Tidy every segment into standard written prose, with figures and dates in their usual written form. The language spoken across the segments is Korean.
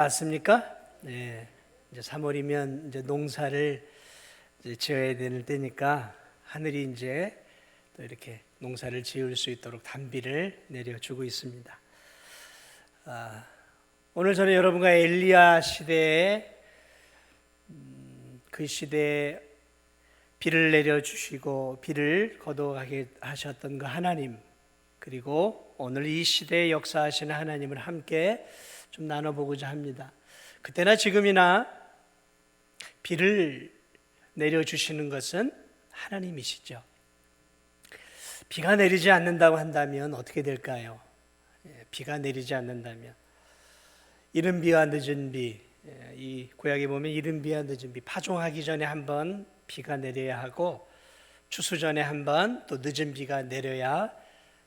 맞습니까? 네. 이제 3월이면 이제 농사를 이제 지어야 되는 때니까 하늘이 이제 또 이렇게 농사를 지을 수 있도록 단비를 내려주고 있습니다. 오늘 저는 여러분과 엘리야 시대에 그 시대에 비를 내려주시고 비를 거둬가게 하셨던 그 하나님, 그리고 오늘 이 시대에 역사하시는 하나님을 함께 좀 나눠보고자 합니다. 그때나 지금이나 비를 내려주시는 것은 하나님이시죠. 비가 내리지 않는다고 한다면 어떻게 될까요? 비가 내리지 않는다면 이른 비와 늦은 비, 이 구약에 보면 이른 비와 늦은 비, 파종하기 전에 한번 비가 내려야 하고 추수 전에 한번 또 늦은 비가 내려야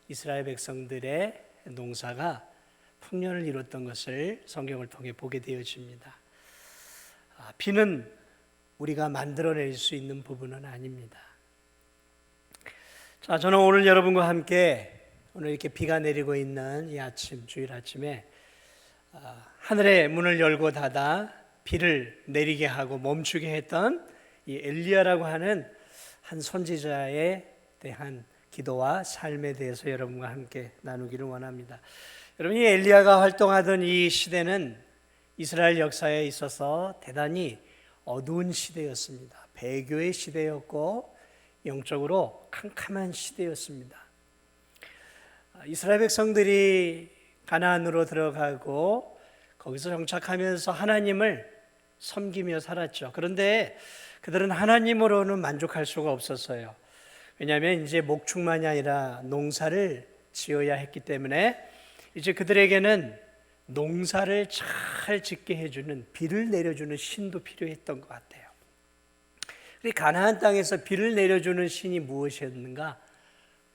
이스라엘 백성들의 농사가 풍년을 이뤘던 것을 성경을 통해 보게 되어집니다. 비는 우리가 만들어낼 수 있는 부분은 아닙니다. 자, 저는 오늘 여러분과 함께 오늘 이렇게 비가 내리고 있는 이 아침, 주일 아침에 하늘의 문을 열고 닫아 비를 내리게 하고 멈추게 했던 이 엘리야라고 하는 한 선지자에 대한 기도와 삶에 대해서 여러분과 함께 나누기를 원합니다. 여러분, 이 엘리야가 활동하던 이 시대는 이스라엘 역사에 있어서 대단히 어두운 시대였습니다. 배교의 시대였고 영적으로 캄캄한 시대였습니다. 이스라엘 백성들이 가나안으로 들어가고 거기서 정착하면서 하나님을 섬기며 살았죠. 그런데 그들은 하나님으로는 만족할 수가 없었어요. 왜냐하면 이제 목축만이 아니라 농사를 지어야 했기 때문에 이제 그들에게는 농사를 잘 짓게 해주는, 비를 내려주는 신도 필요했던 것 같아요. 가나안 땅에서 비를 내려주는 신이 무엇이었는가?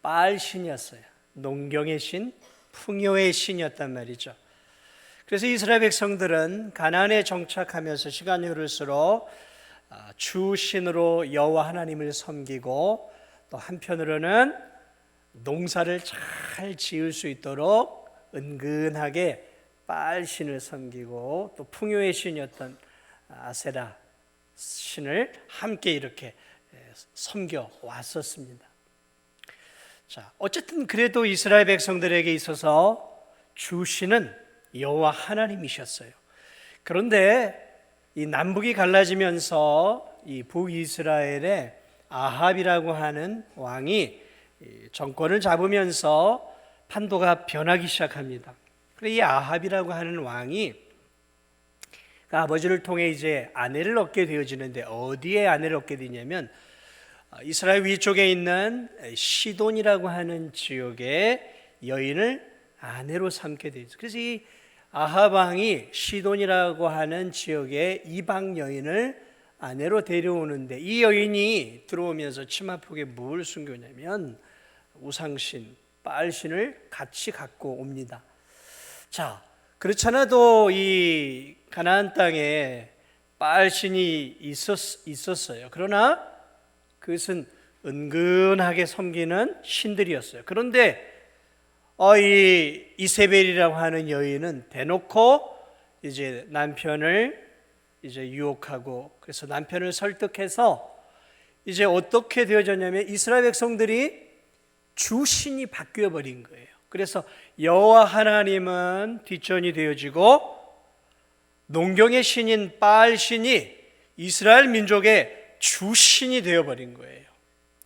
바알 신이었어요. 농경의 신, 풍요의 신이었단 말이죠. 그래서 이스라엘 백성들은 가나안에 정착하면서 시간이 흐를수록 주 신으로 여호와 하나님을 섬기고 또 한편으로는 농사를 잘 지을 수 있도록 은근하게 바알 신을 섬기고 또 풍요의 신이었던 아세라 신을 함께 이렇게 섬겨 왔었습니다. 자, 어쨌든 그래도 이스라엘 백성들에게 있어서 주신은 여호와 하나님이셨어요. 그런데 이 남북이 갈라지면서 이 북이스라엘의 아합이라고 하는 왕이 정권을 잡으면서 판도가 변하기 시작합니다. 그래서 이 아합이라고 하는 왕이 아버지를 통해 이제 아내를 얻게 되어지는데 어디에 아내를 얻게 되냐면 이스라엘 위쪽에 있는 시돈이라고 하는 지역의 여인을 아내로 삼게 되죠. 그래서 이 아합 왕이 시돈이라고 하는 지역의 이방 여인을 아내로 데려오는데 이 여인이 들어오면서 치마폭에 뭘 숨겨냐면 우상신, 바알신을 같이 갖고 옵니다. 자, 그렇잖아도 이 가나안 땅에 바알신이 있었어요. 그러나 그것은 은근하게 섬기는 신들이었어요. 그런데 이 이세벨이라고 하는 여인은 대놓고 이제 남편을 이제 유혹하고 그래서 남편을 설득해서 이제 어떻게 되어졌냐면 이스라엘 백성들이 주신이 바뀌어 버린 거예요. 그래서 여호와 하나님은 뒷전이 되어지고 농경의 신인 바알 신이 이스라엘 민족의 주신이 되어 버린 거예요.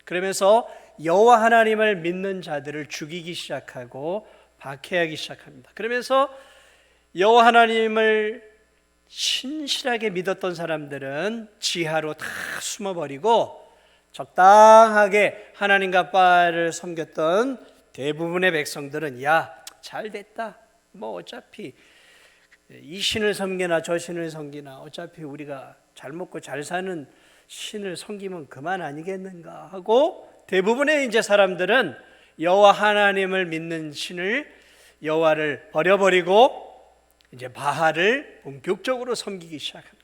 그러면서 여호와 하나님을 믿는 자들을 죽이기 시작하고 박해하기 시작합니다. 그러면서 여호와 하나님을 신실하게 믿었던 사람들은 지하로 다 숨어버리고 적당하게 하나님과 바알을 섬겼던 대부분의 백성들은 야, 잘 됐다. 뭐 어차피 이 신을 섬기나 저 신을 섬기나 어차피 우리가 잘 먹고 잘 사는 신을 섬기면 그만 아니겠는가 하고 대부분의 이제 사람들은 여호와 하나님을 믿는 신을 여호와를 버려버리고 이제 바알을 본격적으로 섬기기 시작한 거예요.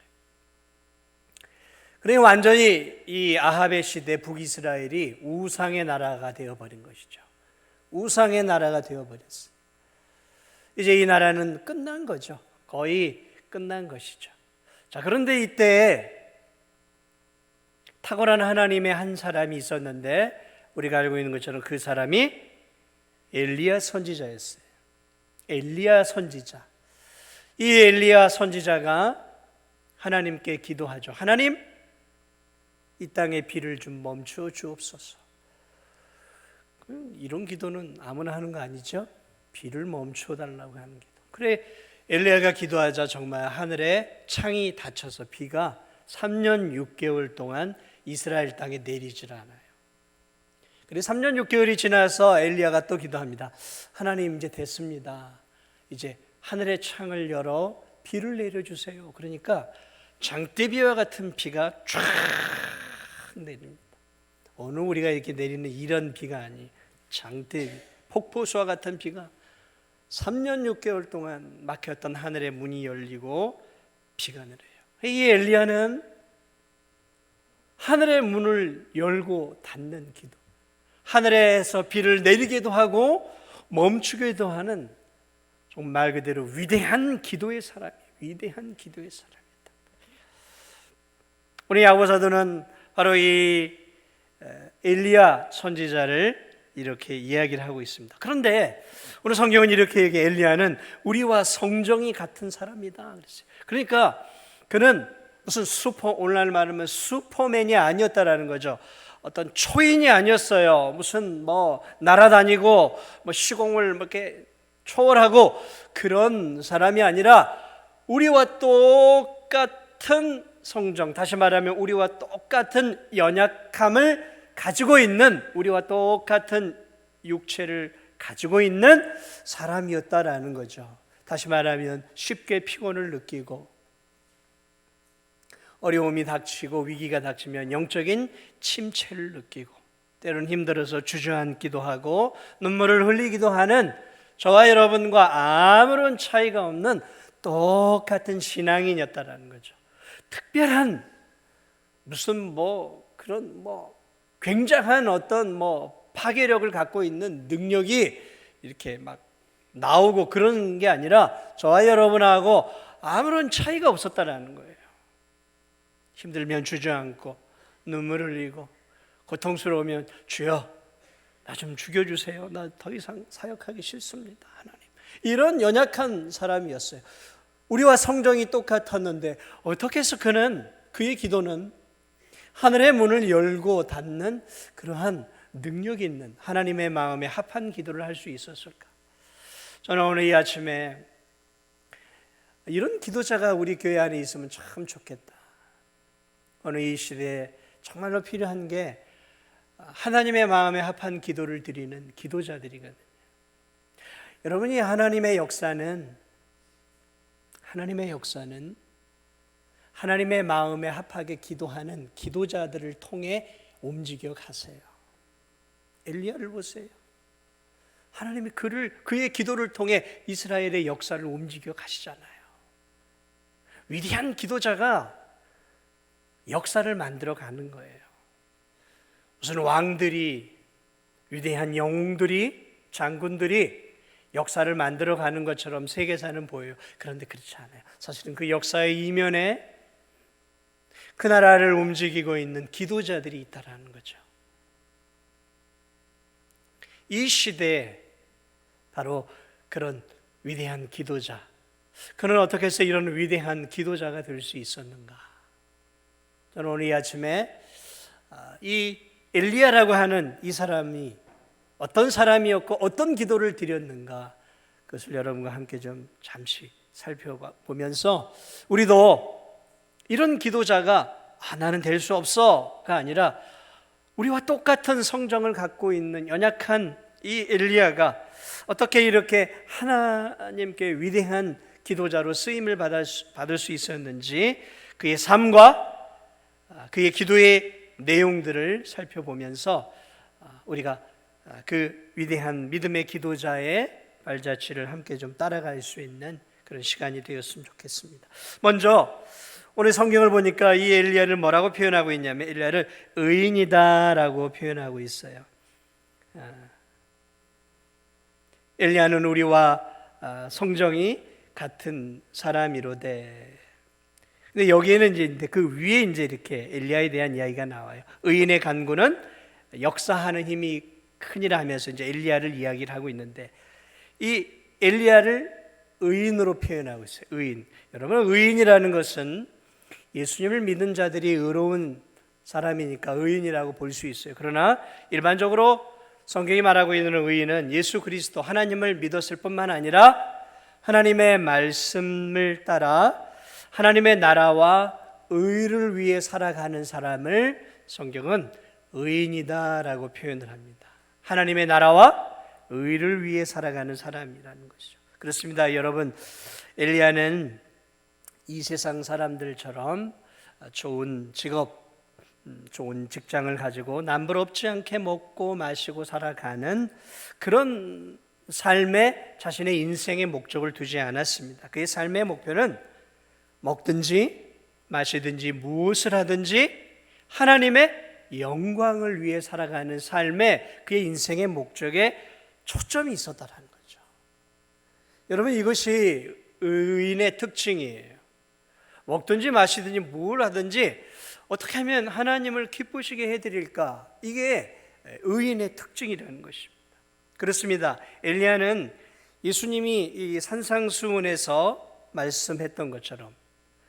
그러니 완전히 이 아합의 시대 북이스라엘이 우상의 나라가 되어버린 것이죠. 우상의 나라가 되어버렸어요. 이제 이 나라는 끝난 거죠. 거의 끝난 것이죠. 자, 그런데 이때 탁월한 하나님의 한 사람이 있었는데 우리가 알고 있는 것처럼 그 사람이 엘리야 선지자였어요. 엘리야 선지자. 이 엘리야 선지자가 하나님께 기도하죠. 하나님, 이 땅에 비를 좀 멈추어 주옵소서. 이런 기도는 아무나 하는 거 아니죠? 비를 멈추어 달라고 하는 기도. 그래, 엘리야가 기도하자 정말 하늘에 창이 닫혀서 비가 3년 6개월 동안 이스라엘 땅에 내리질 않아요. 그래 3년 6개월이 지나서 엘리야가 또 기도합니다. 하나님, 이제 됐습니다. 이제 하늘의 창을 열어 비를 내려주세요. 그러니까 장대비와 같은 비가 쫙 내립니다. 어느 우리가 이렇게 내리는 이런 비가 아니, 장대비, 폭포수와 같은 비가 3년 6개월 동안 막혔던 하늘의 문이 열리고 비가 내려요. 이 엘리야는 하늘의 문을 열고 닫는 기도, 하늘에서 비를 내리기도 하고 멈추기도 하는 정말 그대로 위대한 기도의 사람이에요. 위대한 기도의 사람이다. 우리 야고보 사도는 바로 이 엘리야 선지자를 이렇게 이야기를 하고 있습니다. 그런데 오늘 성경은 이렇게 얘기해. 엘리야는 우리와 성정이 같은 사람이다 그랬어요. 그러니까 그는 무슨 오늘날 말하면 슈퍼맨이 아니었다라는 거죠. 어떤 초인이 아니었어요. 무슨 날아다니고 시공을 이렇게 초월하고 그런 사람이 아니라 우리와 똑같은 성정, 다시 말하면 우리와 똑같은 연약함을 가지고 있는, 우리와 똑같은 육체를 가지고 있는 사람이었다라는 거죠. 다시 말하면 쉽게 피곤을 느끼고 어려움이 닥치고 위기가 닥치면 영적인 침체를 느끼고 때로는 힘들어서 주저앉기도 하고 눈물을 흘리기도 하는 저와 여러분과 아무런 차이가 없는 똑같은 신앙인이었다라는 거죠. 특별한 무슨 그런 굉장한 어떤 파괴력을 갖고 있는 능력이 이렇게 막 나오고 그런 게 아니라 저와 여러분하고 아무런 차이가 없었다라는 거예요. 힘들면 주저앉고 눈물 흘리고 고통스러우면 주여 나 좀 죽여주세요. 나 더 이상 사역하기 싫습니다. 하나님. 이런 연약한 사람이었어요. 우리와 성정이 똑같았는데 어떻게 해서 그의 기도는 하늘의 문을 열고 닫는 그러한 능력이 있는 하나님의 마음에 합한 기도를 할 수 있었을까? 저는 오늘 이 아침에 이런 기도자가 우리 교회 안에 있으면 참 좋겠다. 오늘 이 시대에 정말로 필요한 게 하나님의 마음에 합한 기도를 드리는 기도자들이거든요. 여러분이 하나님의 역사는 하나님의 마음에 합하게 기도하는 기도자들을 통해 움직여 가세요. 엘리야를 보세요. 하나님이 그의 기도를 통해 이스라엘의 역사를 움직여 가시잖아요. 위대한 기도자가 역사를 만들어 가는 거예요. 무슨 왕들이, 위대한 영웅들이, 장군들이 역사를 만들어 가는 것처럼 세계사는 보여요. 그런데 그렇지 않아요. 사실은 그 역사의 이면에 그 나라를 움직이고 있는 기도자들이 있다라는 거죠. 이 시대에 바로 그런 위대한 기도자, 그는 어떻게 해서 이런 위대한 기도자가 될 수 있었는가? 저는 오늘 이 아침에 이 엘리야라고 하는 이 사람이 어떤 사람이었고 어떤 기도를 드렸는가, 그것을 여러분과 함께 좀 잠시 살펴보면서 우리도 이런 기도자가 나는 될 수 없어가 아니라 우리와 똑같은 성정을 갖고 있는 연약한 이 엘리야가 어떻게 이렇게 하나님께 위대한 기도자로 쓰임을 받을 수 있었는지 그의 삶과 그의 기도의 내용들을 살펴보면서 우리가 그 위대한 믿음의 기도자의 발자취를 함께 좀 따라갈 수 있는 그런 시간이 되었으면 좋겠습니다. 먼저 오늘 성경을 보니까 이 엘리야를 뭐라고 표현하고 있냐면 엘리야를 의인이다라고 표현하고 있어요. 엘리야는 우리와 성정이 같은 사람이로되. 근데 여기에는 이제 그 위에 이제 이렇게 엘리야에 대한 이야기가 나와요. 의인의 간구는 역사하는 힘이 크니라 하면서 이제 엘리야를 이야기를 하고 있는데, 이 엘리야를 의인으로 표현하고 있어요. 의인. 여러분, 의인이라는 것은 예수님을 믿는 자들이 의로운 사람이니까 의인이라고 볼 수 있어요. 그러나 일반적으로 성경이 말하고 있는 의인은 예수 그리스도 하나님을 믿었을 뿐만 아니라 하나님의 말씀을 따라 하나님의 나라와 의를 위해 살아가는 사람을 성경은 의인이다라고 표현을 합니다. 하나님의 나라와 의를 위해 살아가는 사람이라는 것이죠. 그렇습니다. 여러분, 엘리야는 이 세상 사람들처럼 좋은 직업, 좋은 직장을 가지고 남부럽지 않게 먹고 마시고 살아가는 그런 삶에 자신의 인생의 목적을 두지 않았습니다. 그의 삶의 목표는 먹든지 마시든지 무엇을 하든지 하나님의 영광을 위해 살아가는 삶에 그의 인생의 목적에 초점이 있었다는 거죠. 여러분, 이것이 의인의 특징이에요. 먹든지 마시든지 뭘 하든지 어떻게 하면 하나님을 기쁘시게 해드릴까, 이게 의인의 특징이라는 것입니다. 그렇습니다. 엘리야는 예수님이 이 산상수훈에서 말씀했던 것처럼,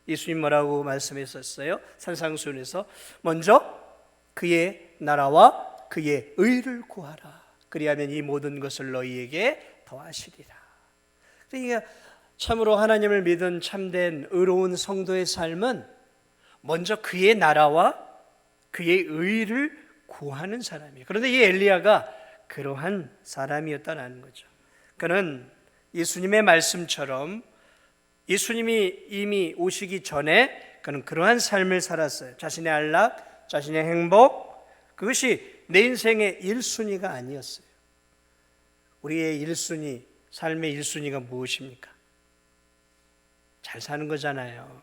예수님 뭐라고 말씀했었어요? 산상수훈에서 먼저 그의 나라와 그의 의를 구하라. 그리하면 이 모든 것을 너희에게 더하시리라. 그러니까 참으로 하나님을 믿은 참된 의로운 성도의 삶은 먼저 그의 나라와 그의 의를 구하는 사람이에요. 그런데 이 엘리야가 그러한 사람이었다는 거죠. 그는 예수님의 말씀처럼 예수님이 이미 오시기 전에 그는 그러한 삶을 살았어요. 자신의 안락, 자신의 행복, 그것이 내 인생의 1순위가 아니었어요. 우리의 1순위, 삶의 1순위가 무엇입니까? 잘 사는 거잖아요.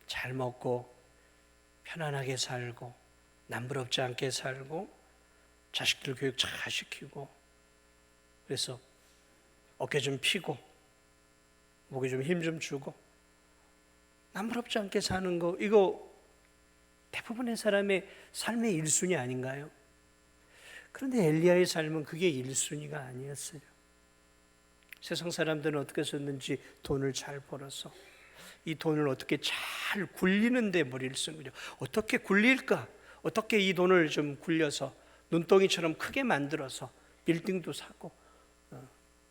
잘 먹고 편안하게 살고 남부럽지 않게 살고 자식들 교육 잘 시키고, 그래서 어깨 좀 피고 목에 좀 힘 좀 주고 남부럽지 않게 사는 거, 이거 대부분의 사람의 삶의 1순위 아닌가요? 그런데 엘리야의 삶은 그게 1순위가 아니었어요. 세상 사람들은 어떻게 썼는지 돈을 잘 벌어서 이 돈을 어떻게 잘 굴리는 데 머리를 쓴 거죠. 어떻게 굴릴까? 어떻게 이 돈을 좀 굴려서 눈덩이처럼 크게 만들어서 빌딩도 사고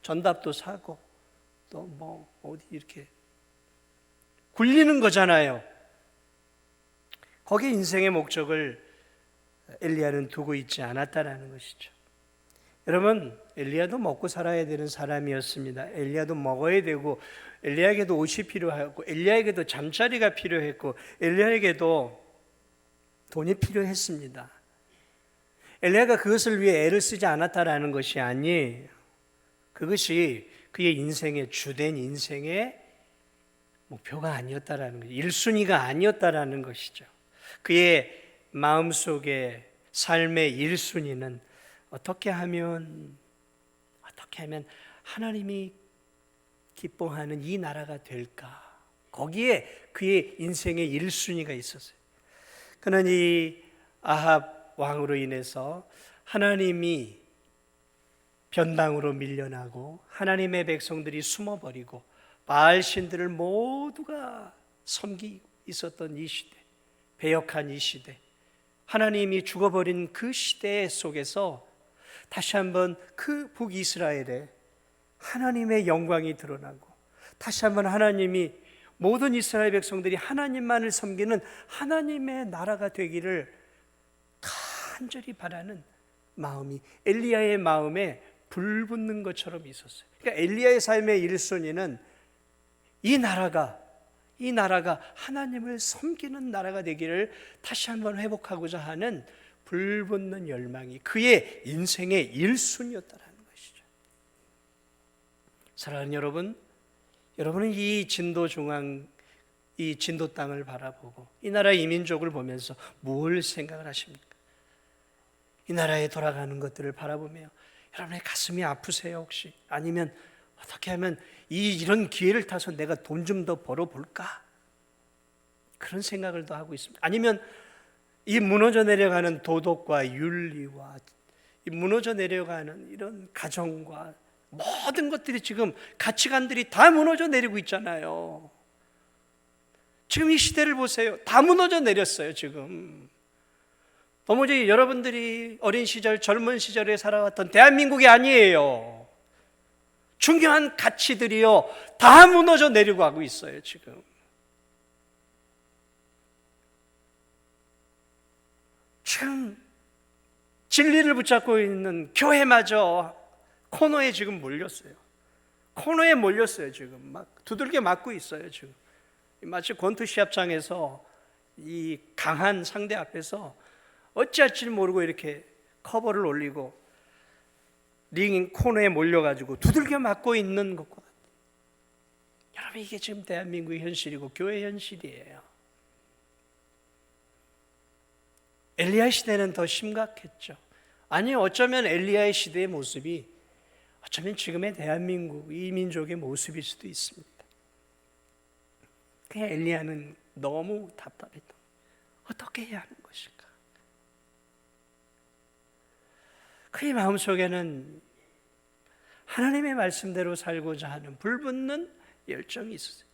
전답도 사고 또 뭐 어디 이렇게 굴리는 거잖아요. 거기에 인생의 목적을 엘리야는 두고 있지 않았다라는 것이죠. 여러분, 엘리야도 먹고 살아야 되는 사람이었습니다. 엘리야도 먹어야 되고, 엘리야에게도 옷이 필요하고, 엘리야에게도 잠자리가 필요했고, 엘리야에게도 돈이 필요했습니다. 엘리야가 그것을 위해 애를 쓰지 않았다라는 것이 아니에요. 그것이 그의 인생의 주된 인생의 목표가 아니었다라는 거죠. 1순위가 아니었다라는 것이죠. 그의 마음속에 삶의 1순위는 어떻게 하면 하나님이 기뻐하는 이 나라가 될까? 거기에 그의 인생의 1순위가 있었어요. 그는 이 아합 왕으로 인해서 하나님이 변당으로 밀려나고 하나님의 백성들이 숨어버리고 바알 신들을 모두가 섬기고 있었던 이 시대, 배역한 이 시대, 하나님이 죽어버린 그 시대 속에서 다시 한번 그 북이스라엘에 하나님의 영광이 드러나고, 다시 한번 하나님이 모든 이스라엘 백성들이 하나님만을 섬기는 하나님의 나라가 되기를 간절히 바라는 마음이 엘리야의 마음에 불붙는 것처럼 있었어요. 그러니까 엘리야의 삶의 1순위는 이 나라가 하나님을 섬기는 나라가 되기를 다시 한번 회복하고자 하는 불붙는 열망이 그의 인생의 1순위였다는 것이죠. 사랑하는 여러분, 여러분은 이 진도 중앙, 이 진도 땅을 바라보고 이 나라 이민족을 보면서 뭘 생각을 하십니까? 이 나라에 돌아가는 것들을 바라보며 여러분의 가슴이 아프세요 혹시? 아니면 어떻게 하면 이런 기회를 타서 내가 돈 좀 더 벌어볼까? 그런 생각을 더 하고 있습니다. 아니면 이 무너져 내려가는 도덕과 윤리와 이 무너져 내려가는 이런 가정과 모든 것들이 지금 가치관들이 다 무너져 내리고 있잖아요. 지금 이 시대를 보세요. 다 무너져 내렸어요, 지금. 도무지 여러분들이 어린 시절, 젊은 시절에 살아왔던 대한민국이 아니에요. 중요한 가치들이요, 다 무너져 내리고 하고 있어요, 지금. 지금 진리를 붙잡고 있는 교회마저 코너에 지금 몰렸어요. 코너에 몰렸어요, 지금. 막 두들겨 맞고 있어요, 지금. 마치 권투 시합장에서 이 강한 상대 앞에서 어찌할 줄 모르고 이렇게 커버를 올리고 링 코너에 몰려가지고 두들겨 맞고 있는 것과 같아요. 여러분, 이게 지금 대한민국의 현실이고 교회 현실이에요. 엘리야 시대는 더 심각했죠. 아니, 어쩌면 엘리야의 시대의 모습이 어쩌면 지금의 대한민국, 이 민족의 모습일 수도 있습니다. 그 엘리야는 너무 답답했다. 어떻게 해야 하는 것일까? 그의 마음속에는 하나님의 말씀대로 살고자 하는 불붙는 열정이 있었어요.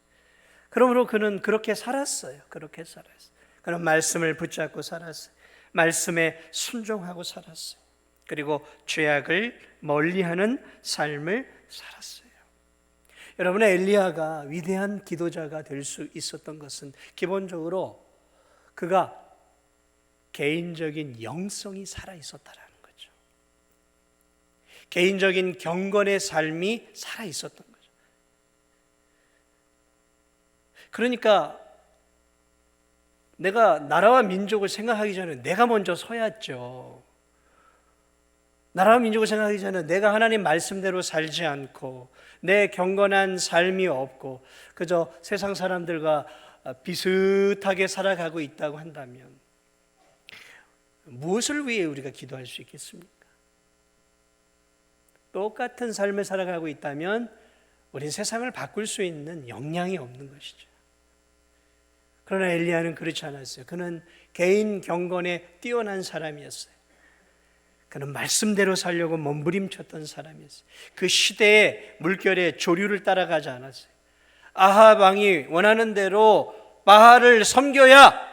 그러므로 그는 그렇게 살았어요. 그렇게 살았어요. 그런 말씀을 붙잡고 살았어요. 말씀에 순종하고 살았어요. 그리고 죄악을 멀리하는 삶을 살았어요. 여러분, 엘리야가 위대한 기도자가 될 수 있었던 것은 기본적으로 그가 개인적인 영성이 살아 있었다라는 거죠. 개인적인 경건의 삶이 살아 있었던 거죠. 그러니까 내가 나라와 민족을 생각하기 전에 내가 먼저 서야죠. 나라와 민족을 생각하기 전에 내가 하나님 말씀대로 살지 않고 내 경건한 삶이 없고 그저 세상 사람들과 비슷하게 살아가고 있다고 한다면 무엇을 위해 우리가 기도할 수 있겠습니까? 똑같은 삶을 살아가고 있다면 우린 세상을 바꿀 수 있는 역량이 없는 것이죠. 그러나 엘리야는 그렇지 않았어요. 그는 개인 경건에 뛰어난 사람이었어요. 그는 말씀대로 살려고 몸부림쳤던 사람이었어요. 그 시대의 물결의 조류를 따라가지 않았어요. 아합 왕이 원하는 대로 바알을 섬겨야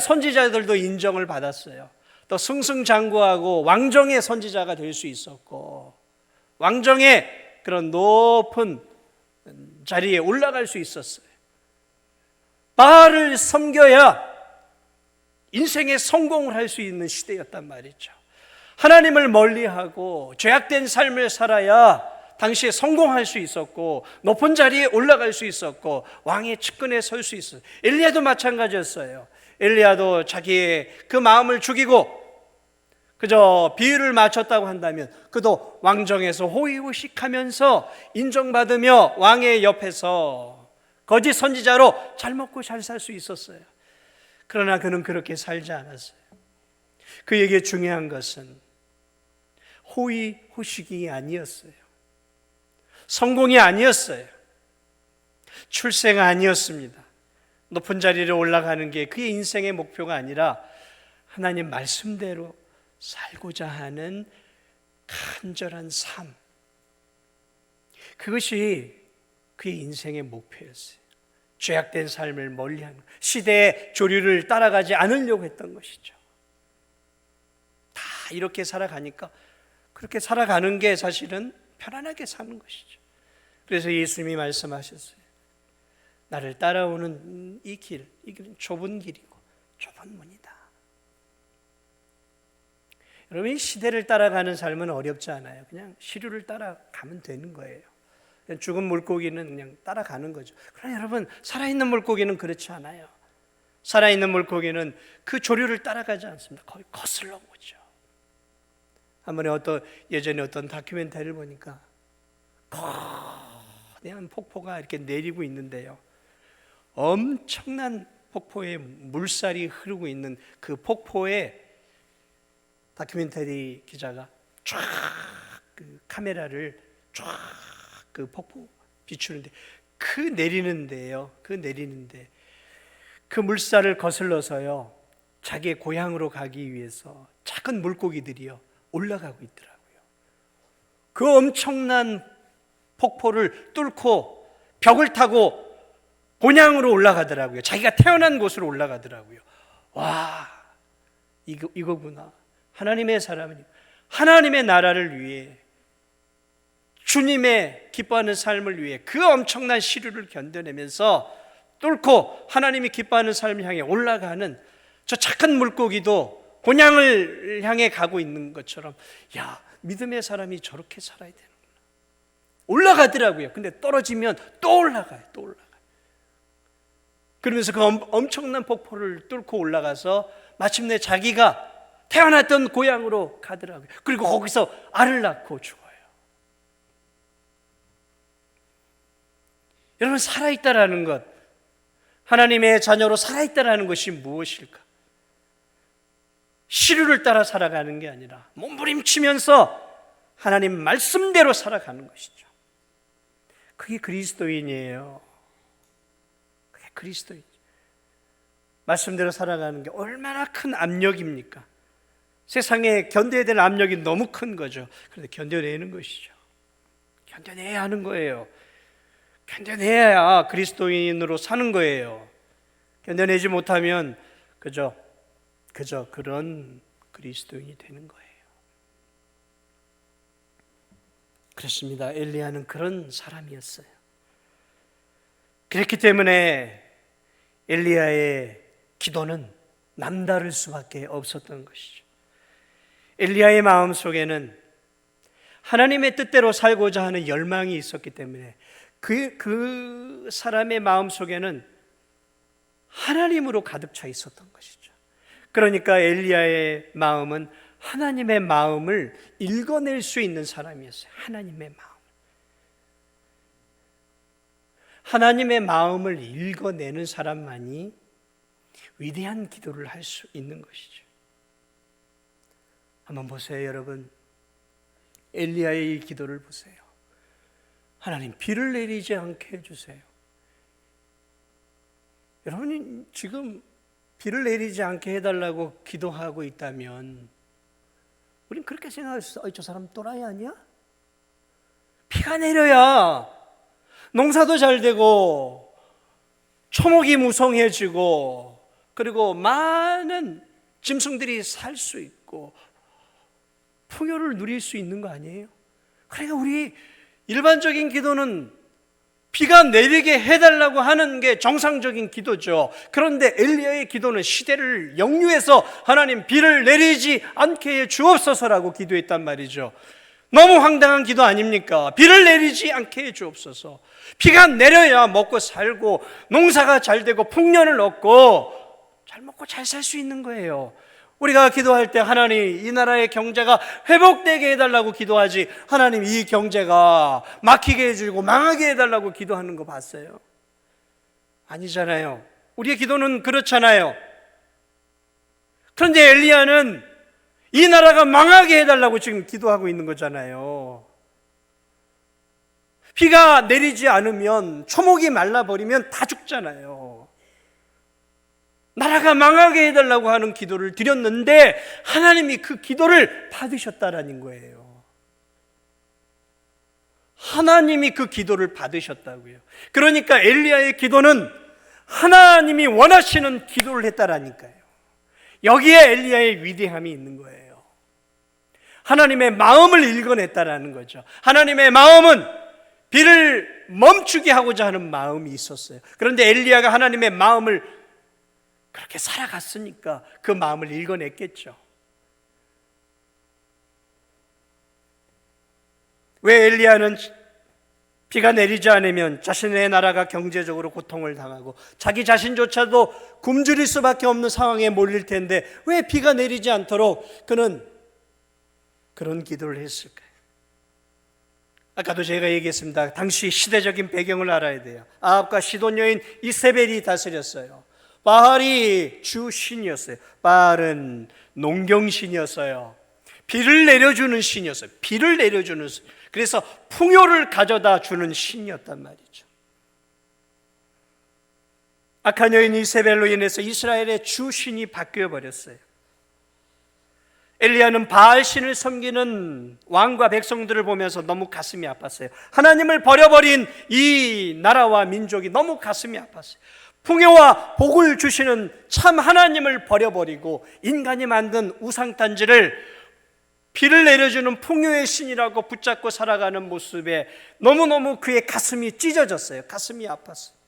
선지자들도 인정을 받았어요. 또 승승장구하고 왕정의 선지자가 될 수 있었고 왕정의 그런 높은 자리에 올라갈 수 있었어요. 바알을 섬겨야 인생의 성공을 할 수 있는 시대였단 말이죠. 하나님을 멀리하고 죄악된 삶을 살아야 당시에 성공할 수 있었고 높은 자리에 올라갈 수 있었고 왕의 측근에 설 수 있었어요. 엘리야도 마찬가지였어요. 엘리야도 자기의 그 마음을 죽이고 그저 비유를 맞췄다고 한다면 그도 왕정에서 호의호식하면서 인정받으며 왕의 옆에서 거짓 선지자로 잘 먹고 잘 살 수 있었어요. 그러나 그는 그렇게 살지 않았어요. 그에게 중요한 것은 호의호식이 아니었어요. 성공이 아니었어요. 출세가 아니었습니다. 높은 자리를 올라가는 게 그의 인생의 목표가 아니라 하나님 말씀대로 살고자 하는 간절한 삶, 그것이 그의 인생의 목표였어요. 죄악된 삶을 멀리하는, 시대의 조류를 따라가지 않으려고 했던 것이죠. 다 이렇게 살아가니까 그렇게 살아가는 게 사실은 편안하게 사는 것이죠. 그래서 예수님이 말씀하셨어요. 나를 따라오는 이 길은 좁은 길이고 좁은 문이다. 여러분, 이 시대를 따라가는 삶은 어렵지 않아요. 그냥 시류를 따라가면 되는 거예요. 그냥 죽은 물고기는 그냥 따라가는 거죠. 그러나 여러분, 살아있는 물고기는 그렇지 않아요. 살아있는 물고기는 그 조류를 따라가지 않습니다. 거의 거슬러 오죠. 예전에 어떤 다큐멘터리를 보니까 거대한 폭포가 이렇게 내리고 있는데요. 엄청난 폭포에 물살이 흐르고 있는 그 폭포에 다큐멘터리 기자가 쫙 그 카메라를 쫙 그 폭포 비추는데 그 내리는데요. 그 내리는데 그 물살을 거슬러서요. 자기의 고향으로 가기 위해서 작은 물고기들이요. 올라가고 있더라고요. 그 엄청난 폭포를 뚫고 벽을 타고 본향으로 올라가더라고요. 자기가 태어난 곳으로 올라가더라고요. 와, 이거구나. 하나님의 사람은 하나님의 나라를 위해 주님의 기뻐하는 삶을 위해 그 엄청난 시류를 견뎌내면서 뚫고 하나님이 기뻐하는 삶을 향해 올라가는 저 착한 물고기도 본향을 향해 가고 있는 것처럼, 야, 믿음의 사람이 저렇게 살아야 되는구나. 올라가더라고요. 근데 떨어지면 또 올라가요. 또 올라가요. 그러면서 그 엄청난 폭포를 뚫고 올라가서 마침내 자기가 태어났던 고향으로 가더라고요. 그리고 거기서 알을 낳고 죽어요. 여러분, 살아있다라는 것, 하나님의 자녀로 살아있다라는 것이 무엇일까? 시류를 따라 살아가는 게 아니라 몸부림치면서 하나님 말씀대로 살아가는 것이죠. 그게 그리스도인이에요. 그게 그리스도인. 말씀대로 살아가는 게 얼마나 큰 압력입니까? 세상에 견뎌야 될 압력이 너무 큰 거죠. 그런데 견뎌내는 것이죠. 견뎌내야 하는 거예요. 견뎌내야 그리스도인으로 사는 거예요. 견뎌내지 못하면 그저 그런 그리스도인이 되는 거예요. 그렇습니다. 엘리야는 그런 사람이었어요. 그렇기 때문에 엘리야의 기도는 남다를 수밖에 없었던 것이죠. 엘리야의 마음 속에는 하나님의 뜻대로 살고자 하는 열망이 있었기 때문에 그 사람의 마음 속에는 하나님으로 가득 차 있었던 것이죠. 그러니까 엘리야의 마음은 하나님의 마음을 읽어낼 수 있는 사람이었어요. 하나님의 마음. 하나님의 마음을 읽어내는 사람만이 위대한 기도를 할 수 있는 것이죠. 한번 보세요, 여러분. 엘리야의 이 기도를 보세요. 하나님, 비를 내리지 않게 해주세요. 여러분이 지금 비를 내리지 않게 해달라고 기도하고 있다면 우린 그렇게 생각할 수 있어요. 저 사람 또라이 아니야? 비가 내려야 농사도 잘 되고 초목이 무성해지고 그리고 많은 짐승들이 살 수 있고 풍요를 누릴 수 있는 거 아니에요? 그러니까 우리 일반적인 기도는 비가 내리게 해달라고 하는 게 정상적인 기도죠. 그런데 엘리야의 기도는 시대를 역류해서 하나님 비를 내리지 않게 해 주옵소서라고 기도했단 말이죠. 너무 황당한 기도 아닙니까? 비를 내리지 않게 해 주옵소서. 비가 내려야 먹고 살고 농사가 잘 되고 풍년을 얻고 잘 먹고 잘 살 수 있는 거예요. 우리가 기도할 때 하나님 이 나라의 경제가 회복되게 해달라고 기도하지 하나님 이 경제가 막히게 해주고 망하게 해달라고 기도하는 거 봤어요? 아니잖아요. 우리의 기도는 그렇잖아요. 그런데 엘리야는 이 나라가 망하게 해달라고 지금 기도하고 있는 거잖아요. 비가 내리지 않으면 초목이 말라버리면 다 죽잖아요. 나라가 망하게 해달라고 하는 기도를 드렸는데 하나님이 그 기도를 받으셨다라는 거예요. 하나님이 그 기도를 받으셨다고요. 그러니까 엘리야의 기도는 하나님이 원하시는 기도를 했다라니까요. 여기에 엘리야의 위대함이 있는 거예요. 하나님의 마음을 읽어냈다라는 거죠. 하나님의 마음은 비를 멈추게 하고자 하는 마음이 있었어요. 그런데 엘리야가 하나님의 마음을 그렇게 살아갔으니까 그 마음을 읽어냈겠죠. 왜 엘리야는 비가 내리지 않으면 자신의 나라가 경제적으로 고통을 당하고 자기 자신조차도 굶주릴 수밖에 없는 상황에 몰릴 텐데 왜 비가 내리지 않도록 그는 그런 기도를 했을까요? 아까도 제가 얘기했습니다. 당시 시대적인 배경을 알아야 돼요. 아합과 시돈 여인 이세벨이 다스렸어요. 바알이 주 신이었어요. 바알은 농경신이었어요. 비를 내려주는 신이었어요. 비를 내려주는 신. 그래서 풍요를 가져다 주는 신이었단 말이죠. 악한 여인 이세벨로 인해서 이스라엘의 주신이 바뀌어 버렸어요. 엘리야는 바알 신을 섬기는 왕과 백성들을 보면서 너무 가슴이 아팠어요. 하나님을 버려버린 이 나라와 민족이 너무 가슴이 아팠어요. 풍요와 복을 주시는 참 하나님을 버려버리고 인간이 만든 우상단지를 비를 내려주는 풍요의 신이라고 붙잡고 살아가는 모습에 너무너무 그의 가슴이 찢어졌어요. 가슴이 아팠어요.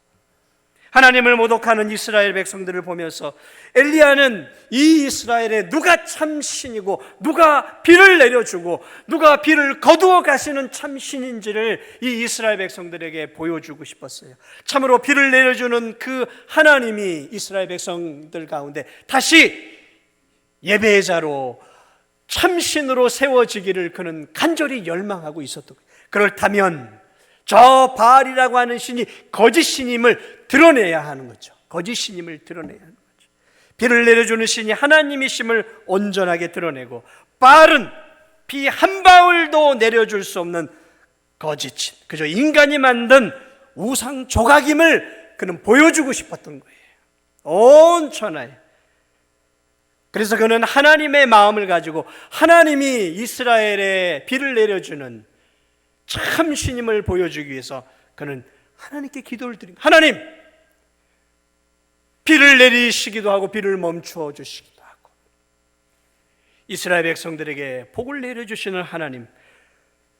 하나님을 모독하는 이스라엘 백성들을 보면서 엘리야는 이 이스라엘에 누가 참 신이고 누가 비를 내려주고 누가 비를 거두어 가시는 참 신인지를 이 이스라엘 백성들에게 보여주고 싶었어요. 참으로 비를 내려주는 그 하나님이 이스라엘 백성들 가운데 다시 예배의 자로 참신으로 세워지기를 그는 간절히 열망하고 있었던 거예요. 그렇다면 저 바알이라고 하는 신이 거짓 신임을 드러내야 하는 거죠. 거짓 신임을 드러내야 하는 거죠. 비를 내려주는 신이 하나님이심을 온전하게 드러내고 바알은 비 한 방울도 내려줄 수 없는 거짓 신, 그저 인간이 만든 우상 조각임을 그는 보여주고 싶었던 거예요. 온 천하에. 그래서 그는 하나님의 마음을 가지고 하나님이 이스라엘에 비를 내려주는 참 신임을 보여주기 위해서 그는 하나님께 기도를 드립니다. 하나님, 비를 내리시기도 하고 비를 멈추어 주시기도 하고 이스라엘 백성들에게 복을 내려주시는 하나님,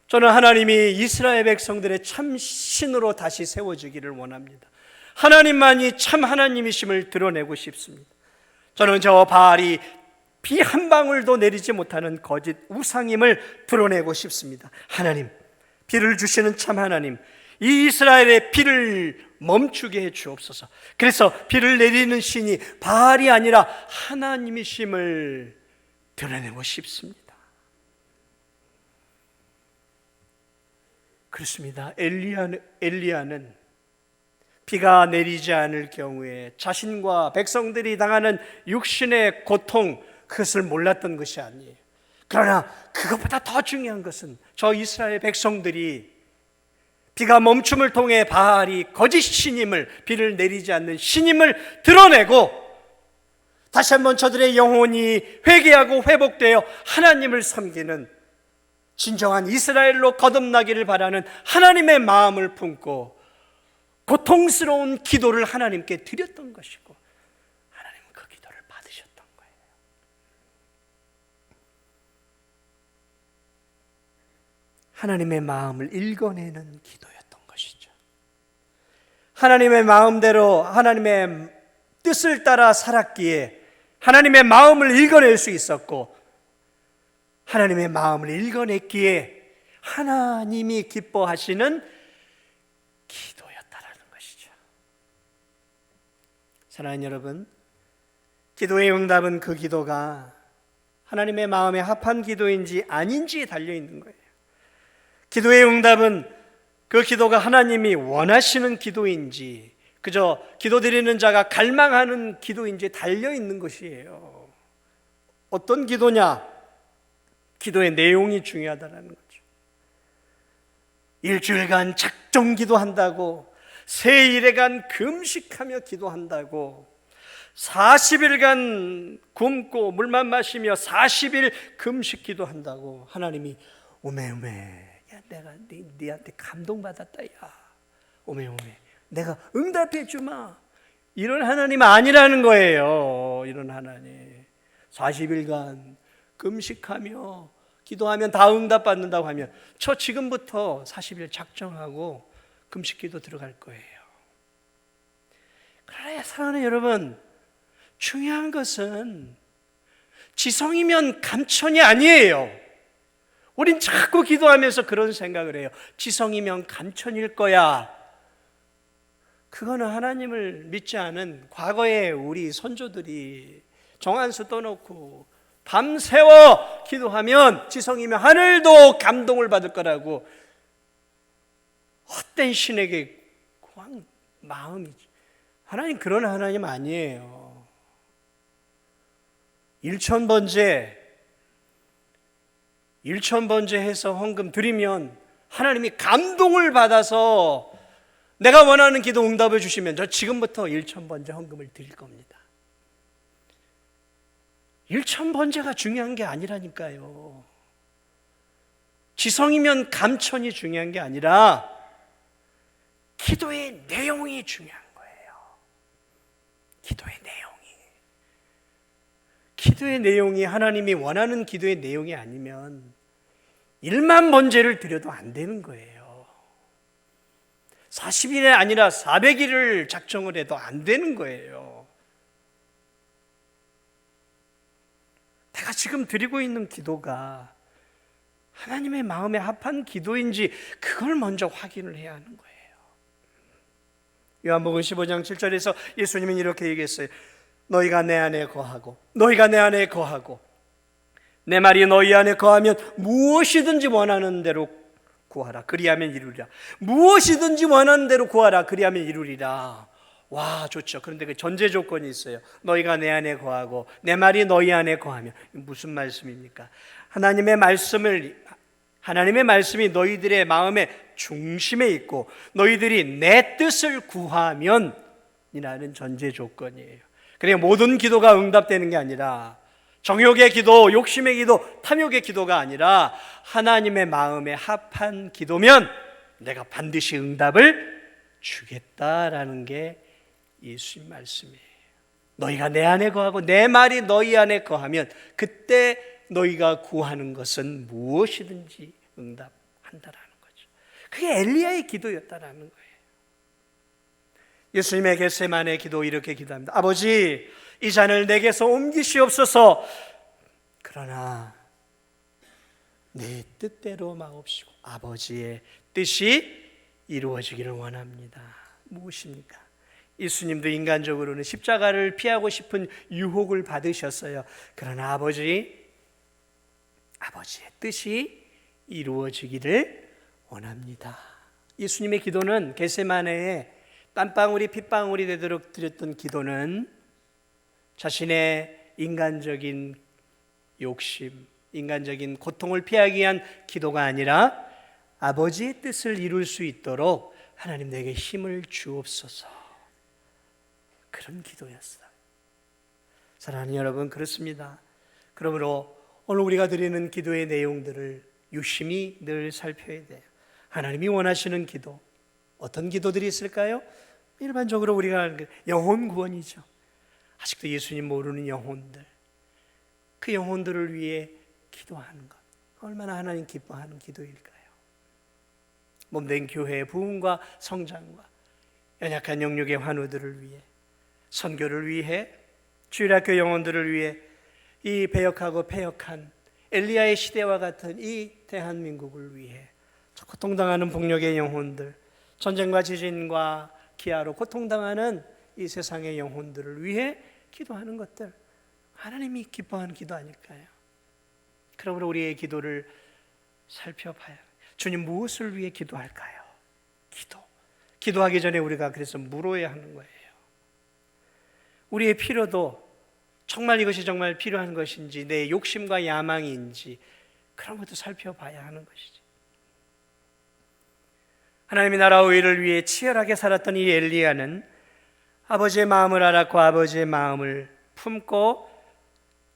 저는 하나님이 이스라엘 백성들의 참 신으로 다시 세워지기를 원합니다. 하나님만이 참 하나님이심을 드러내고 싶습니다. 저는 저 바알이 비 한 방울도 내리지 못하는 거짓 우상임을 드러내고 싶습니다. 하나님, 비를 주시는 참 하나님, 이 이스라엘의 비를 멈추게 해 주옵소서. 그래서 비를 내리는 신이 바알이 아니라 하나님이심을 드러내고 싶습니다. 그렇습니다. 엘리야는 비가 내리지 않을 경우에 자신과 백성들이 당하는 육신의 고통, 그것을 몰랐던 것이 아니에요. 그러나 그것보다 더 중요한 것은 저 이스라엘 백성들이 비가 멈춤을 통해 바알이 거짓 신임을, 비를 내리지 않는 신임을 드러내고 다시 한번 저들의 영혼이 회개하고 회복되어 하나님을 섬기는 진정한 이스라엘로 거듭나기를 바라는 하나님의 마음을 품고 고통스러운 기도를 하나님께 드렸던 것이고 하나님은 그 기도를 받으셨던 거예요. 하나님의 마음을 읽어내는 기도였던 것이죠. 하나님의 마음대로 하나님의 뜻을 따라 살았기에 하나님의 마음을 읽어낼 수 있었고 하나님의 마음을 읽어냈기에 하나님이 기뻐하시는 기도였다라는 것이죠. 사랑하는 여러분, 기도의 응답은 그 기도가 하나님의 마음에 합한 기도인지 아닌지에 달려있는 거예요. 기도의 응답은 그 기도가 하나님이 원하시는 기도인지 그저 기도드리는 자가 갈망하는 기도인지에 달려있는 것이에요. 어떤 기도냐? 기도의 내용이 중요하다는 거죠. 일주일간 작정 기도한다고, 세일에간 금식하며 기도한다고, 40일간 굶고 물만 마시며 40일 금식 기도한다고 하나님이 오메오메, 야 내가 네한테 감동받았다, 야 오메오메 내가 응답해 주마, 이런 하나님 아니라는 거예요. 이런 하나님 40일간 금식하며 기도하면 다 응답받는다고 하면 저 지금부터 40일 작정하고 금식기도 들어갈 거예요. 그러나 사랑하는 여러분, 중요한 것은 지성이면 감천이 아니에요. 우린 자꾸 기도하면서 그런 생각을 해요. 지성이면 감천일 거야. 그거는 하나님을 믿지 않은 과거에 우리 선조들이 정한수 떠놓고 밤새워 기도하면 지성이면 하늘도 감동을 받을 거라고 헛된 신에게 그냥 마음이지. 하나님 그런 하나님 아니에요. 일천번제 해서 헌금 드리면 하나님이 감동을 받아서 내가 원하는 기도 응답을 주시면 저 지금부터 1,000번째 헌금을 드릴 겁니다. 1,000번째가 중요한 게 아니라니까요. 지성이면 감천이 중요한 게 아니라 기도의 내용이 중요한 거예요. 기도의 내용이. 기도의 내용이 하나님이 원하는 기도의 내용이 아니면 1만 번제를 드려도 안 되는 거예요. 40일이 아니라 400일을 작정을 해도 안 되는 거예요. 내가 지금 드리고 있는 기도가 하나님의 마음에 합한 기도인지 그걸 먼저 확인을 해야 하는 거예요. 요한복음 15장 7절에서 예수님은 이렇게 얘기했어요. 너희가 내 안에 거하고 너희가 내 안에 거하고 내 말이 너희 안에 거하면 무엇이든지 원하는 대로 구하라 그리하면 이루리라. 무엇이든지 원하는 대로 구하라 그리하면 이루리라. 와, 좋죠. 그런데 그 전제 조건이 있어요. 너희가 내 안에 거하고 내 말이 너희 안에 거하면. 무슨 말씀입니까? 하나님의 말씀이 너희들의 마음의 중심에 있고 너희들이 내 뜻을 구하면 이라는 전제 조건이에요. 그러니까 모든 기도가 응답되는 게 아니라 정욕의 기도, 욕심의 기도, 탐욕의 기도가 아니라 하나님의 마음에 합한 기도면 내가 반드시 응답을 주겠다라는 게 예수님 말씀이에요. 너희가 내 안에 거하고 내 말이 너희 안에 거하면 그때 너희가 구하는 것은 무엇이든지 응답한다라는 거죠. 그게 엘리야의 기도였다라는 거예요. 예수님의 겟세마네 기도 이렇게 기도합니다. 아버지, 이 잔을 내게서 옮기시옵소서. 그러나 내 뜻대로 마옵시고 아버지의 뜻이 이루어지기를 원합니다. 무엇입니까? 예수님도 인간적으로는 십자가를 피하고 싶은 유혹을 받으셨어요. 그러나 아버지의 뜻이 이루어지기를 원합니다. 예수님의 기도는 겟세마네에 땀방울이 핏방울이 되도록 드렸던 기도는 자신의 인간적인 욕심, 인간적인 고통을 피하기 위한 기도가 아니라 아버지의 뜻을 이룰 수 있도록 하나님 내게 힘을 주옵소서. 그런 기도였어요. 사랑하는 여러분, 그렇습니다. 그러므로 오늘 우리가 드리는 기도의 내용들을 유심히 늘 살펴야 돼요. 하나님이 원하시는 기도, 어떤 기도들이 있을까요? 일반적으로 우리가 아는 영혼 구원이죠. 아직도 예수님 모르는 영혼들, 그 영혼들을 위해 기도하는 것, 얼마나 하나님 기뻐하는 기도일까요? 몸된 교회의 부흥과 성장과 연약한 영육의 환우들을 위해, 선교를 위해, 주일학교 영혼들을 위해, 이 배역하고 패역한 엘리야의 시대와 같은 이 대한민국을 위해, 고통당하는 폭력의 영혼들, 전쟁과 지진과 기아로 고통당하는 이 세상의 영혼들을 위해 기도하는 것들, 하나님이 기뻐하는 기도 아닐까요? 그러므로 우리의 기도를 살펴봐야, 주님 무엇을 위해 기도할까요? 기도하기 전에 우리가 그래서 물어야 하는 거예요. 우리의 필요도 정말 이것이 정말 필요한 것인지, 내 욕심과 야망인지, 그런 것도 살펴봐야 하는 것이지. 하나님의 나라와 의를 위해 치열하게 살았던 이 엘리야는 아버지의 마음을 알았고 아버지의 마음을 품고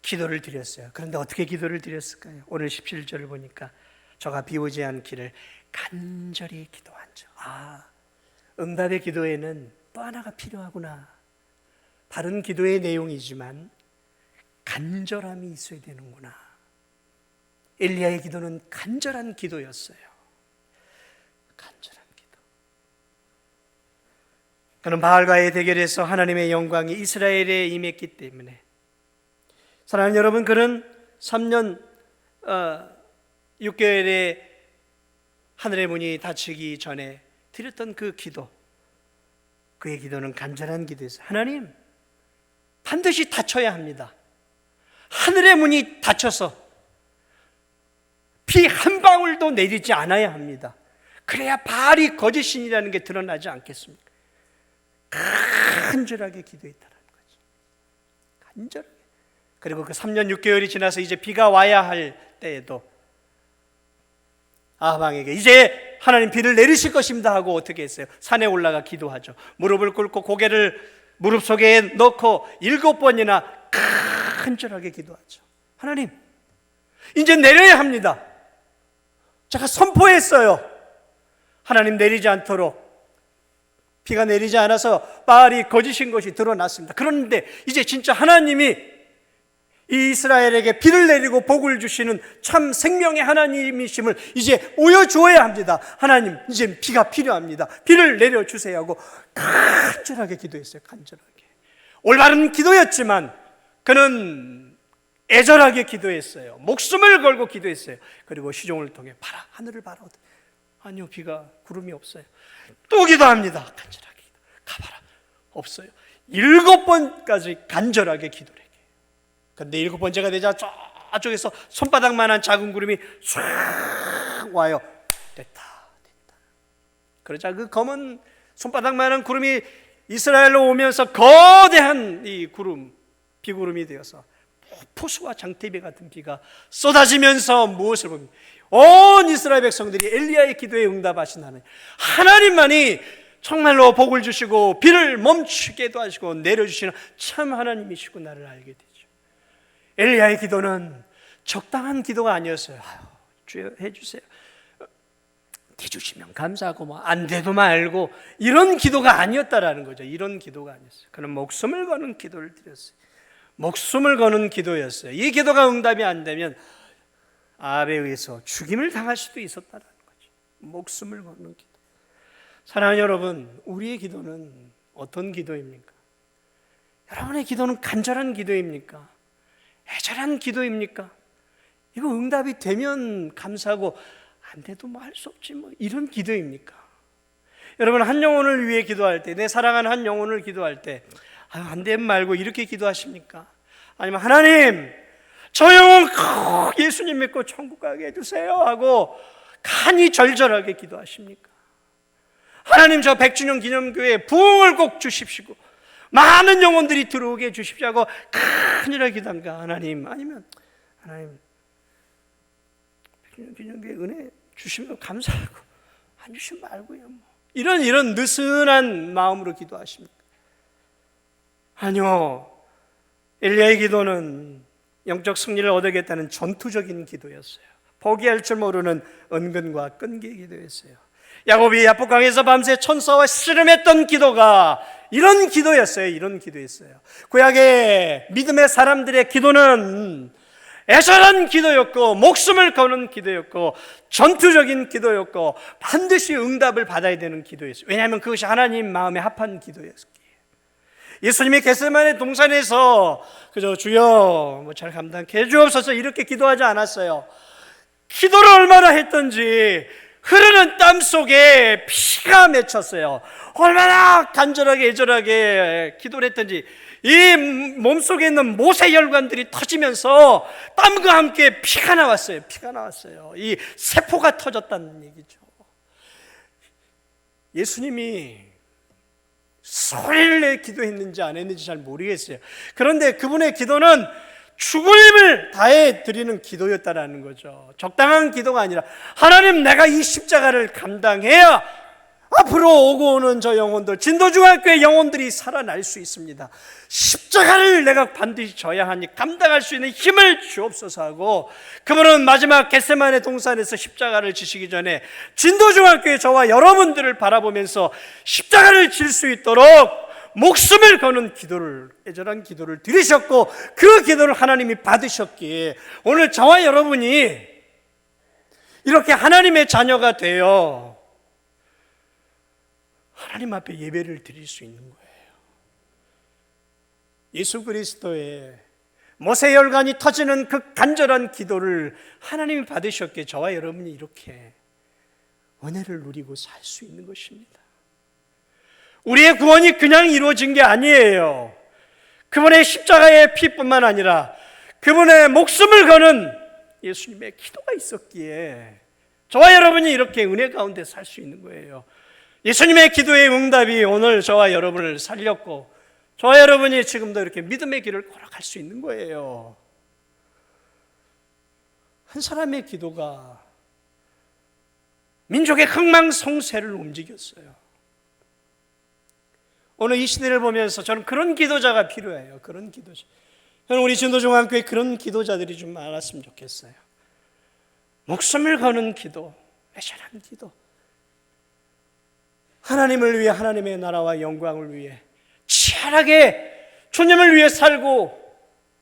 기도를 드렸어요. 그런데 어떻게 기도를 드렸을까요? 오늘 17절을 보니까 저가 비오지 않기를 간절히 기도한 적. 응답의 기도에는 또 하나가 필요하구나. 다른 기도의 내용이지만 간절함이 있어야 되는구나. 엘리야의 기도는 간절한 기도였어요. 간절한 기도. 그는 바알과의 대결에서 하나님의 영광이 이스라엘에 임했기 때문에, 사랑하는 여러분, 그는 3년 6개월의 하늘의 문이 닫히기 전에 드렸던 그 기도, 그의 기도는 간절한 기도였어요. 하나님, 반드시 닫혀야 합니다. 하늘의 문이 닫혀서 피 한 방울도 내리지 않아야 합니다. 그래야 바알이 거짓신이라는 게 드러나지 않겠습니까? 간절하게 기도했다는 거죠. 간절하게. 그리고 그 3년 6개월이 지나서 이제 비가 와야 할 때에도 아합 왕에게 이제 하나님 비를 내리실 것입니다 하고 어떻게 했어요? 산에 올라가 기도하죠. 무릎을 꿇고 고개를 무릎 속에 넣고 7번이나 간절하게 기도하죠. 하나님, 이제 내려야 합니다. 제가 선포했어요. 하나님 내리지 않도록. 비가 내리지 않아서 바알이 거짓인 것이 드러났습니다. 그런데 이제 진짜 하나님이 이 이스라엘에게 비를 내리고 복을 주시는 참 생명의 하나님이심을 이제 보여주어야 합니다. 하나님, 이제 비가 필요합니다. 비를 내려주세요 하고 간절하게 기도했어요. 간절하게. 올바른 기도였지만 그는 애절하게 기도했어요. 목숨을 걸고 기도했어요. 그리고 시종을 통해 봐라, 하늘을 봐라. 아니요, 비가 구름이 없어요. 또 기도합니다. 간절하게 가봐라, 없어요. 7번까지 간절하게 기도를 해요. 그런데 7번째가 되자 저쪽에서 손바닥만한 작은 구름이 쫙 와요. 됐다. 그러자 그 검은 손바닥만한 구름이 이스라엘로 오면서 거대한 이 구름, 비구름이 되어서 포수와 장대비 같은 비가 쏟아지면서 무엇을 봅니까? 온 이스라엘 백성들이 엘리야의 기도에 응답하신 하나님만이 정말로 복을 주시고 비를 멈추게도 하시고 내려주시는 참 하나님이시구나를 알게 되죠. 엘리야의 기도는 적당한 기도가 아니었어요. 주여 해주세요, 해주시면 감사하고 안 돼도 말고, 이런 기도가 아니었다라는 거죠. 이런 기도가 아니었어요. 그는 목숨을 거는 기도를 드렸어요. 목숨을 거는 기도였어요. 이 기도가 응답이 안 되면 아합에 의해서 죽임을 당할 수도 있었다는 거죠. 목숨을 거는 기도. 사랑하는 여러분, 우리의 기도는 어떤 기도입니까? 여러분의 기도는 간절한 기도입니까? 애절한 기도입니까? 이거 응답이 되면 감사하고 안 돼도 할 수 없지 이런 기도입니까? 여러분, 한 영혼을 위해 기도할 때, 내 사랑하는 한 영혼을 기도할 때 안 되면 말고 이렇게 기도하십니까? 아니면 하나님, 저 영혼 꼭 예수님 믿고 천국 가게 해주세요 하고 간이 절절하게 기도하십니까? 하나님, 저 100주년 기념교회 부흥을 꼭 주십시오, 많은 영혼들이 들어오게 해주십시오 하고 간절하게 기도합니까? 하나님, 아니면 하나님 100주년 기념교회 은혜 주시면 감사하고 안 주시면 말고요 이런 느슨한 마음으로 기도하십니까? 아니요, 엘리야의 기도는 영적 승리를 얻어겠다는 전투적인 기도였어요. 포기할 줄 모르는 은근과 끈기의 기도였어요. 야곱이 야복강에서 밤새 천사와 씨름했던 기도가 이런 기도였어요. 이런 기도였어요. 구약의 믿음의 사람들의 기도는 애절한 기도였고, 목숨을 거는 기도였고, 전투적인 기도였고, 반드시 응답을 받아야 되는 기도였어요. 왜냐하면 그것이 하나님 마음에 합한 기도였기에. 예수님이 겟세마네 동산에서 그저 주여 잘 감당케 해주옵소서 이렇게 기도하지 않았어요. 기도를 얼마나 했던지 흐르는 땀 속에 피가 맺혔어요. 얼마나 간절하게 애절하게 기도를 했던지 이 몸속에 있는 모세혈관들이 터지면서 땀과 함께 피가 나왔어요. 피가 나왔어요. 이 세포가 터졌다는 얘기죠. 예수님이 소리를 내 기도했는지 안 했는지 잘 모르겠어요. 그런데 그분의 기도는 죽을 힘을 다해 드리는 기도였다라는 거죠. 적당한 기도가 아니라 하나님, 내가 이 십자가를 감당해야 앞으로 오고 오는 저 영혼들, 진도중학교의 영혼들이 살아날 수 있습니다. 십자가를 내가 반드시 져야 하니 감당할 수 있는 힘을 주옵소서 하고, 그분은 마지막 겟세마네 동산에서 십자가를 지시기 전에 진도중학교의 저와 여러분들을 바라보면서 십자가를 질 수 있도록 목숨을 거는 기도를, 애절한 기도를 드리셨고, 그 기도를 하나님이 받으셨기에 오늘 저와 여러분이 이렇게 하나님의 자녀가 되어 하나님 앞에 예배를 드릴 수 있는 거예요. 예수 그리스도의 모세혈관이 터지는 그 간절한 기도를 하나님이 받으셨기에 저와 여러분이 이렇게 은혜를 누리고 살 수 있는 것입니다. 우리의 구원이 그냥 이루어진 게 아니에요. 그분의 십자가의 피뿐만 아니라 그분의 목숨을 거는 예수님의 기도가 있었기에 저와 여러분이 이렇게 은혜 가운데 살 수 있는 거예요. 예수님의 기도의 응답이 오늘 저와 여러분을 살렸고, 저와 여러분이 지금도 이렇게 믿음의 길을 걸어갈 수 있는 거예요. 한 사람의 기도가 민족의 흥망성쇠를 움직였어요. 오늘 이 시대를 보면서 저는 그런 기도자가 필요해요. 그런 기도자. 저는 우리 진도중앙교회에 그런 기도자들이 좀 많았으면 좋겠어요. 목숨을 거는 기도, 애절한 기도. 하나님을 위해, 하나님의 나라와 영광을 위해 치열하게 주님을 위해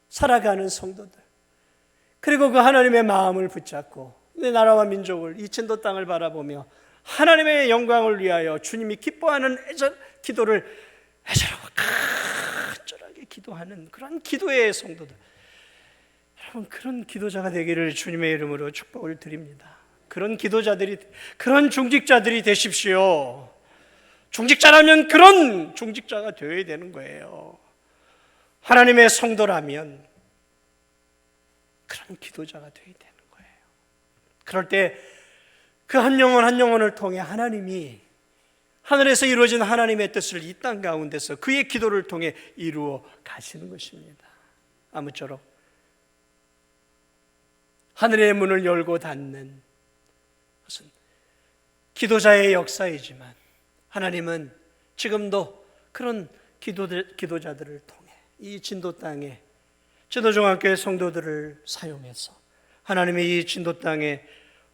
살아가는 성도들. 그리고 그 하나님의 마음을 붙잡고 내 나라와 민족을, 이 진도 땅을 바라보며 하나님의 영광을 위하여 주님이 기뻐하는 기도를 애절하고 간절하게 기도하는 그런 기도의 성도들. 여러분, 그런 기도자가 되기를 주님의 이름으로 축복을 드립니다. 그런 기도자들이, 그런 중직자들이 되십시오. 중직자라면 그런 중직자가 되어야 되는 거예요. 하나님의 성도라면 그런 기도자가 되어야 되는 거예요. 그럴 때 그 한 영혼 한 영혼을 통해 하나님이 하늘에서 이루어진 하나님의 뜻을 이 땅 가운데서 그의 기도를 통해 이루어 가시는 것입니다. 아무쪼록 하늘의 문을 열고 닫는 것은 기도자의 역사이지만 하나님은 지금도 그런 기도자들을 통해 이 진도 땅에 진도중앙교회 성도들을 사용해서 하나님의 이 진도 땅에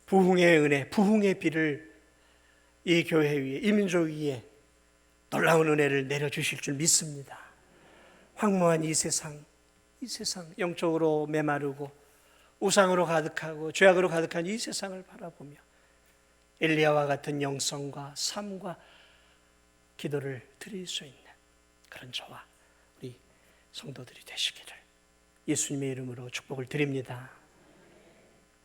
부흥의 은혜, 부흥의 비를 이 교회 위에, 이 민족 위에 놀라운 은혜를 내려주실 줄 믿습니다. 황무한 이 세상 영적으로 메마르고 우상으로 가득하고 죄악으로 가득한 이 세상을 바라보며 엘리야와 같은 영성과 삶과 기도를 드릴 수 있는 그런 저와 우리 성도들이 되시기를 예수님의 이름으로 축복을 드립니다.